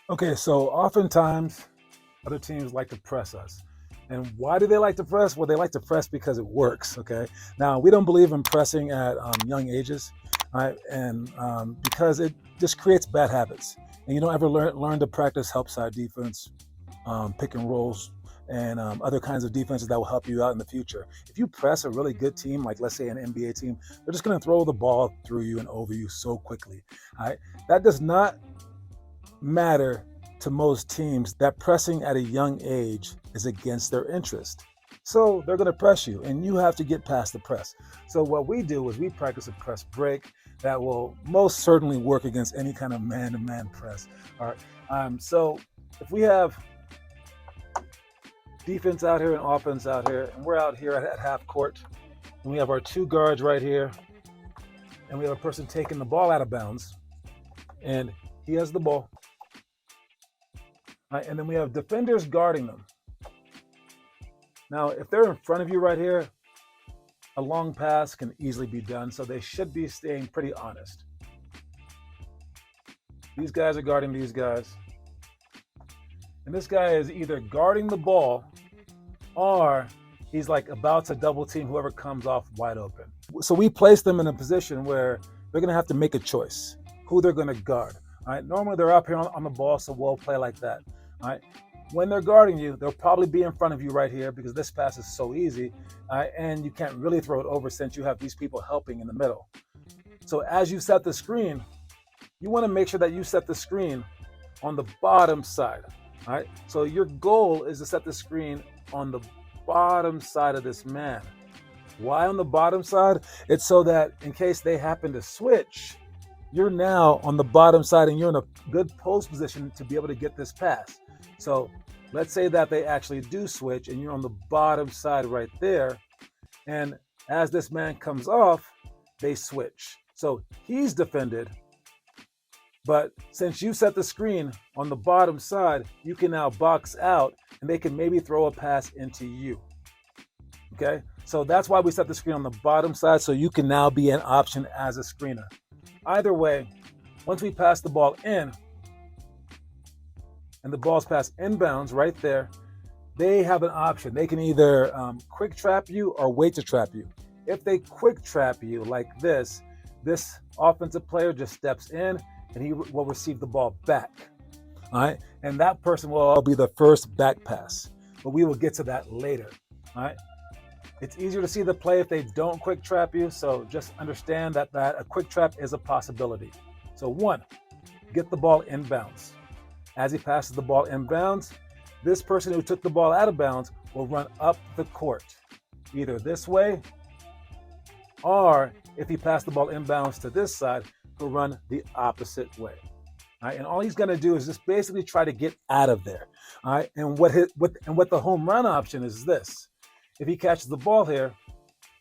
Okay, so oftentimes other teams like to press us. And why do they like to press? Well, they like to press because it works. Okay. Now, we don't believe in pressing at young ages, right? And because it just creates bad habits. And you don't ever learn to practice help side defense, pick and rolls, and other kinds of defenses that will help you out in the future. If you press a really good team, like let's say an NBA team, they're just going to throw the ball through you and over you so quickly. All right. That does not matter to most teams. That pressing at a young age is against their interest. So they're going to press you, and you have to get past the press. So what we do is we practice a press break that will most certainly work against any kind of man-to-man press. All right. So if we have defense out here and offense out here, and we're out here at half court, and we have our two guards right here, and we have a person taking the ball out of bounds, and he has the ball. Right, and then we have defenders guarding them. Now, if they're in front of you right here, a long pass can easily be done, so they should be staying pretty honest. These guys are guarding these guys. And this guy is either guarding the ball or he's like about to double team whoever comes off wide open. So we place them in a position where they're going to have to make a choice who they're going to guard. All right. Normally they're up here on the ball, so we'll play like that. All right. When they're guarding you, they'll probably be in front of you right here because this pass is so easy, and you can't really throw it over since you have these people helping in the middle. So as you set the screen, you want to make sure that you set the screen on the bottom side. All right. So your goal is to set the screen on the bottom side of this man. Why on the bottom side? It's so that in case they happen to switch, you're now on the bottom side and you're in a good post position to be able to get this pass. So let's say that they actually do switch and you're on the bottom side right there. And as this man comes off, they switch. So he's defended. But since you set the screen on the bottom side, you can now box out and they can maybe throw a pass into you. Okay, so that's why we set the screen on the bottom side, so you can now be an option as a screener. Either way, once we pass the ball in and the ball's passed inbounds right there, they have an option. They can either quick trap you or wait to trap you. If they quick trap you like this offensive player just steps in and he will receive the ball back. All right, and that person will be the first back pass, but we will get to that later. All right. It's easier to see the play if they don't quick trap you, so just understand that a quick trap is a possibility. So one, get the ball inbounds. As he passes the ball inbounds, this person who took the ball out of bounds will run up the court, either this way, or if he passed the ball inbounds to this side, he'll run the opposite way. All right, and all he's going to do is just basically try to get out of there. All right, and what the home run option is this. If he catches the ball here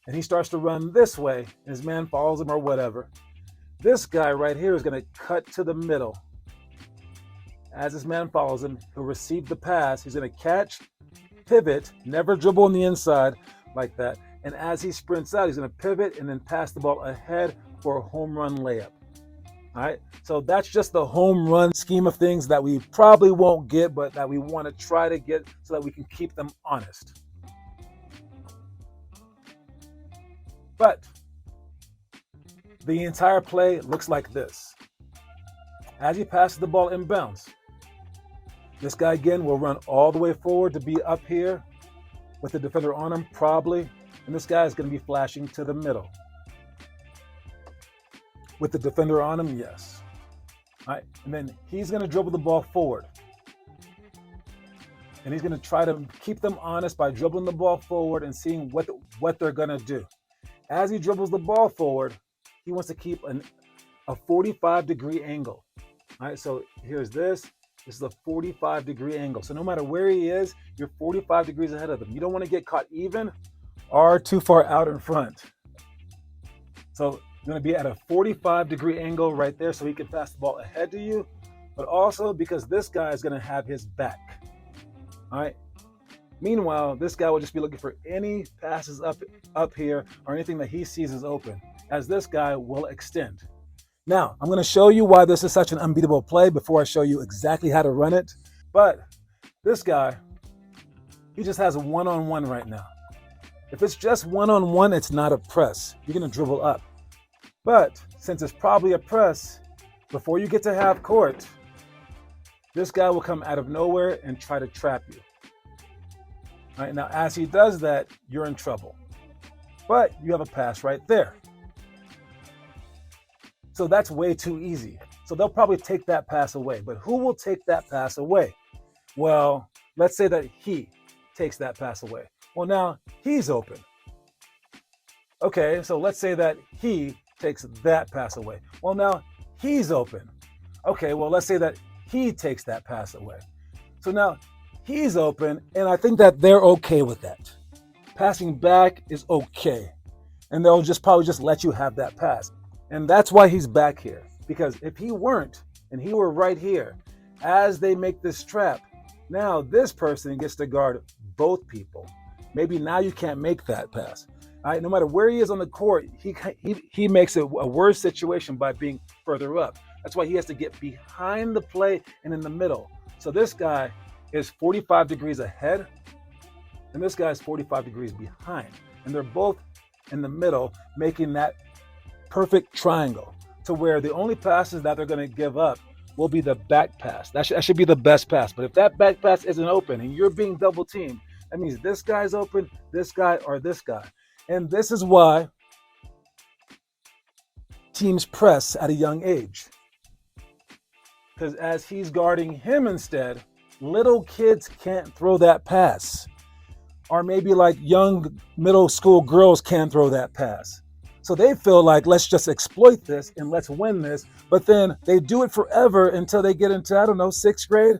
and he starts to run this way and his man follows him or whatever, this guy right here is going to cut to the middle. As his man follows him, he'll receive the pass. He's going to catch, pivot, never dribble on the inside like that. And as he sprints out, he's going to pivot and then pass the ball ahead for a home run layup. All right, so that's just the home run scheme of things that we probably won't get, but that we want to try to get so that we can keep them honest. But the entire play looks like this. As he passes the ball inbounds, this guy again will run all the way forward to be up here with the defender on him, probably. And this guy is going to be flashing to the middle. With the defender on him, yes. All right, and then he's going to dribble the ball forward. And he's going to try to keep them honest by dribbling the ball forward and seeing what they're going to do. As he dribbles the ball forward, he wants to keep a 45-degree angle. All right, so here's this. This is a 45-degree angle. So no matter where he is, you're 45 degrees ahead of him. You don't want to get caught even or too far out in front. So you're going to be at a 45-degree angle right there so he can pass the ball ahead to you, but also because this guy is going to have his back. All right. Meanwhile, this guy will just be looking for any passes up here or anything that he sees is open, as this guy will extend. Now, I'm going to show you why this is such an unbeatable play before I show you exactly how to run it. But this guy, he just has a one-on-one right now. If it's just one-on-one, it's not a press. You're going to dribble up. But since it's probably a press, before you get to half court, this guy will come out of nowhere and try to trap you. All right, now, as he does that, you're in trouble. But you have a pass right there. So that's way too easy. So they'll probably take that pass away. But who will take that pass away? Well, let's say that he takes that pass away. Well, now he's open. Okay, so let's say that he takes that pass away. Well, now he's open. Okay, well, let's say that he takes that pass away. So now he's open, and I think that they're okay with that. Passing back is okay. And they'll probably just let you have that pass. And that's why he's back here. Because if he weren't, and he were right here, as they make this trap, now this person gets to guard both people. Maybe now you can't make that pass. All right, no matter where he is on the court, he makes it a worse situation by being further up. That's why he has to get behind the play and in the middle. So this guy is 45 degrees ahead, and this guy is 45 degrees behind. And they're both in the middle, making that perfect triangle to where the only passes that they're going to give up will be the back pass. That should be the best pass. But if that back pass isn't open and you're being double teamed, that means this guy's open, this guy, or this guy. And this is why teams press at a young age. Because as he's guarding him instead, little kids can't throw that pass. Or maybe like young middle school girls can't throw that pass. So they feel like, let's just exploit this and let's win this. But then they do it forever until they get into, I don't know, 6th grade.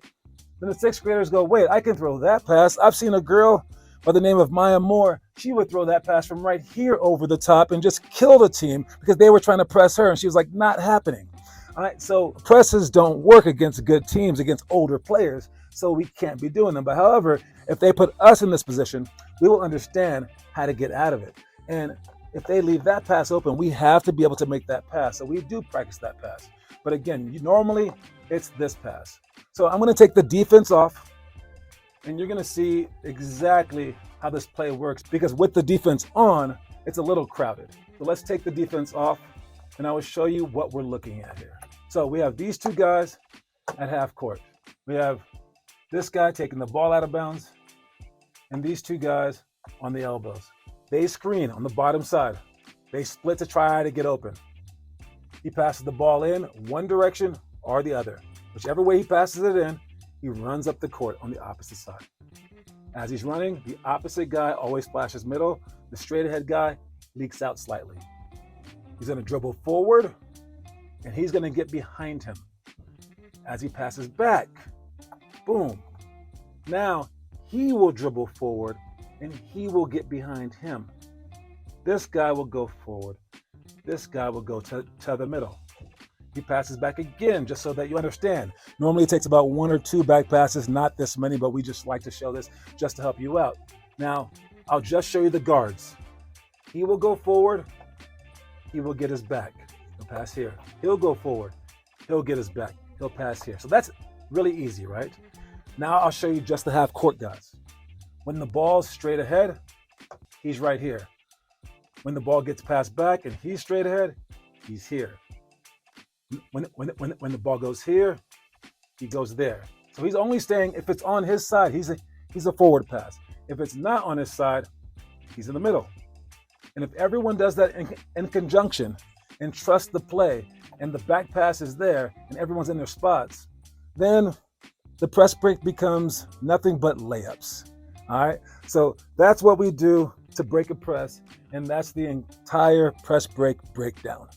Then the 6th graders go, wait, I can throw that pass. I've seen a girl by the name of Maya Moore. She would throw that pass from right here over the top and just kill the team because they were trying to press her. And she was like, not happening. All right, so presses don't work against good teams, against older players. So we can't be doing them. But however, if they put us in this position, we will understand how to get out of it. And if they leave that pass open, we have to be able to make that pass. So we do practice that pass. But again, normally it's this pass. So I'm going to take the defense off, and you're going to see exactly how this play works, because with the defense on, it's a little crowded. So let's take the defense off, and I will show you what we're looking at here. So we have these two guys at half court. We have this guy taking the ball out of bounds, and these two guys on the elbows. They screen on the bottom side. They split to try to get open. He passes the ball in one direction or the other. Whichever way he passes it in, he runs up the court on the opposite side. As he's running, the opposite guy always flashes middle. The straight ahead guy leaks out slightly. He's going to dribble forward, and he's going to get behind him. As he passes back, boom. Now he will dribble forward, and he will get behind him. This guy will go forward. This guy will go to the middle. He passes back again, just so that you understand. Normally it takes about 1 or 2 back passes, not this many, but we just like to show this just to help you out. Now, I'll just show you the guards. He will go forward. He will get his back. He'll pass here. He'll go forward. He'll get his back. He'll pass here. So that's really easy, right? Now I'll show you just the half court guys. When the ball's straight ahead, he's right here. When the ball gets passed back and he's straight ahead, he's here. When the ball goes here, he goes there. So he's only staying, if it's on his side, he's a forward pass. If it's not on his side, he's in the middle. And if everyone does that in conjunction and trust the play, and the back pass is there and everyone's in their spots, then the press break becomes nothing but layups. All right, so that's what we do to break a press, and that's the entire press break breakdown.